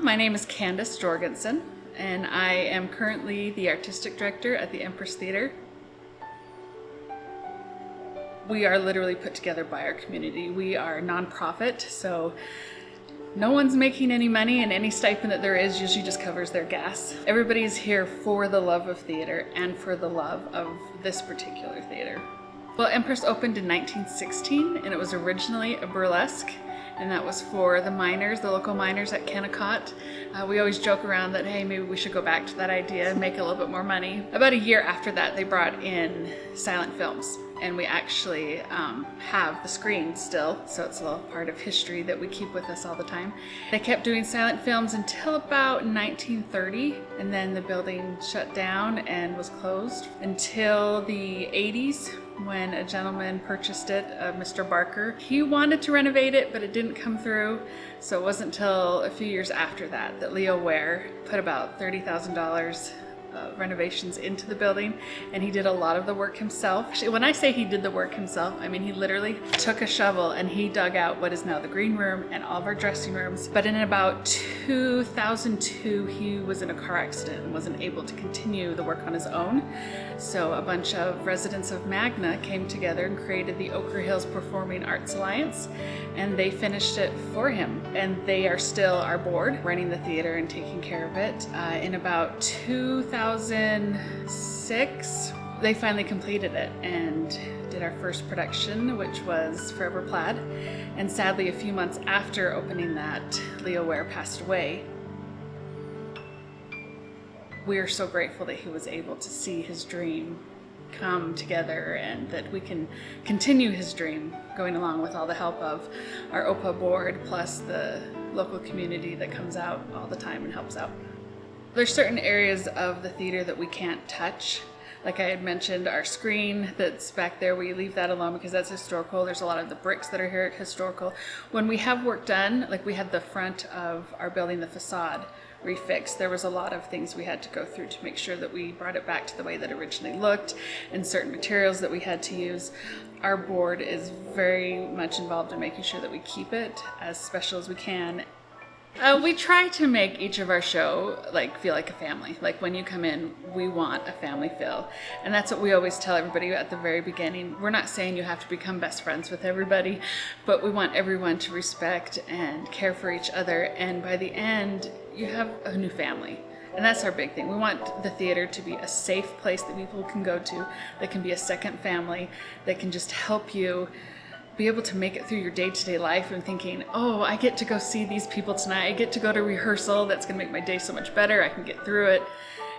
My name is Candace Jorgensen, and I am currently the artistic director at the Empress Theater. We are literally put together by our community. We are a nonprofit, so no one's making any money, and any stipend that there is usually just covers their gas. Everybody's here for the love of theater and for the love of this particular theater. Well, Empress opened in 1916, and it was originally a burlesque, and that was for the miners, the local miners at Kennecott. We always joke around that, hey, maybe we should go back to that idea and make a little bit more money. About a year after that, they brought in silent films, and we actually have the screen still, so it's a little part of history that we keep with us all the time. They kept doing silent films until about 1930, and then the building shut down and was closed until the 80s. When a gentleman purchased it, Mr. Barker. He wanted to renovate it, but it didn't come through. So it wasn't until a few years after that that Leo Ware put about $30,000 renovations into the building, and he did a lot of the work himself. Actually, when I say he did the work himself, I mean he literally took a shovel and he dug out what is now the green room and all of our dressing rooms. But in about 2002, he was in a car accident and wasn't able to continue the work on his own. So a bunch of residents of Magna came together and created the Ochre Hills Performing Arts Alliance, and they finished it for him. And they are still our board, running the theater and taking care of it. In about 2006, they finally completed it and did our first production, which was Forever Plaid. And sadly, a few months after opening that, Leo Ware passed away. We are so grateful that he was able to see his dream come together and that we can continue his dream going along with all the help of our OPA board plus the local community that comes out all the time and helps out. There's certain areas of the theater that we can't touch. Like I had mentioned, our screen that's back there, we leave that alone because that's historical. There's a lot of the bricks that are here at historical. When we have work done, like we had the front of our building, the facade, refixed, there was a lot of things we had to go through to make sure that we brought it back to the way that it originally looked, and certain materials that we had to use. Our board is very much involved in making sure that we keep it as special as we can. We try to make each of our show feel like a family. Like when you come in, we want a family feel. And that's what we always tell everybody at the very beginning. We're not saying you have to become best friends with everybody, but we want everyone to respect and care for each other. And by the end, you have a new family. And that's our big thing. We want the theater to be a safe place that people can go to, that can be a second family, that can just help you be able to make it through your day-to-day life and thinking, oh, I get to go see these people tonight. I get to go to rehearsal. That's going to make my day so much better. I can get through it.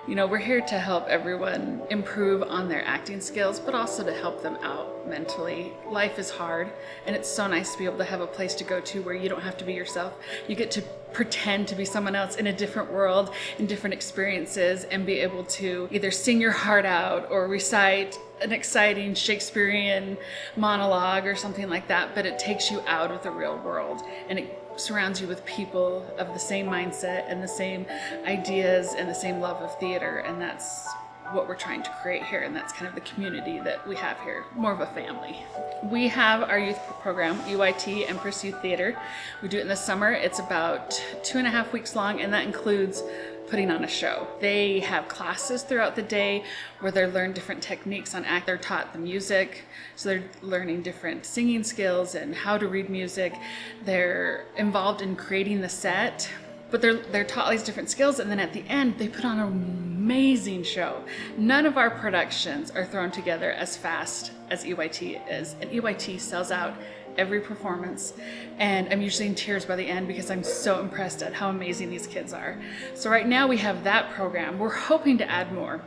You know, we're here to help everyone improve on their acting skills, but also to help them out mentally. Life is hard, and it's so nice to be able to have a place to go to where you don't have to be yourself. You get to pretend to be someone else in a different world, in different experiences, and be able to either sing your heart out or recite an exciting Shakespearean monologue or something like that, but it takes you out of the real world, and it surrounds you with people of the same mindset and the same ideas and the same love of theater, and that's what we're trying to create here, and that's kind of the community that we have here, more of a family. We have our youth program, EYT, Empress Youth Theater. We do it in the summer. It's about 2.5 weeks long, and that includes putting on a show. They have classes throughout the day where they learn different techniques on act. They're taught the music, so they're learning different singing skills and how to read music. They're involved in creating the set, but they're taught all these different skills, and then at the end they put on an amazing show. None of our productions are thrown together as fast as EYT is, and EYT sells out every performance, and I'm usually in tears by the end because I'm so impressed at how amazing these kids are. So right now we have that program. We're hoping to add more.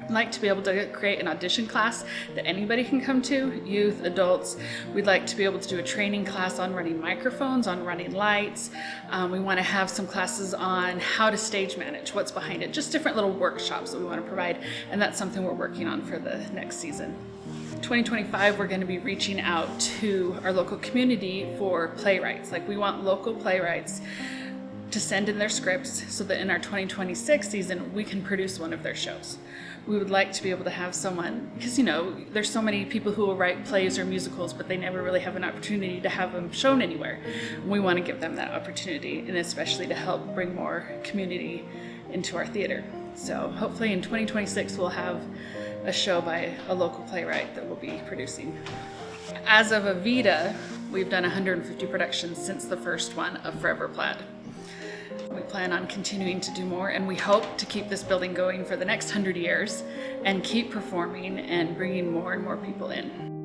I'd like to be able to create an audition class that anybody can come to, youth, adults. We'd like to be able to do a training class on running microphones, on running lights. We want to have some classes on how to stage manage, what's behind it, just different little workshops that we want to provide, and that's something we're working on for the next season. 2025, we're going to be reaching out to our local community for playwrights. Like, we want local playwrights to send in their scripts so that in our 2026 season we can produce one of their shows. We would like to be able to have someone, because there's so many people who will write plays or musicals, but they never really have an opportunity to have them shown anywhere. We want to give them that opportunity, and especially to help bring more community into our theater. So hopefully in 2026 we'll have a show by a local playwright that we'll be producing. As of Avita, we've done 150 productions since the first one of Forever Plaid. We plan on continuing to do more, and we hope to keep this building going for the next 100 years and keep performing and bringing more and more people in.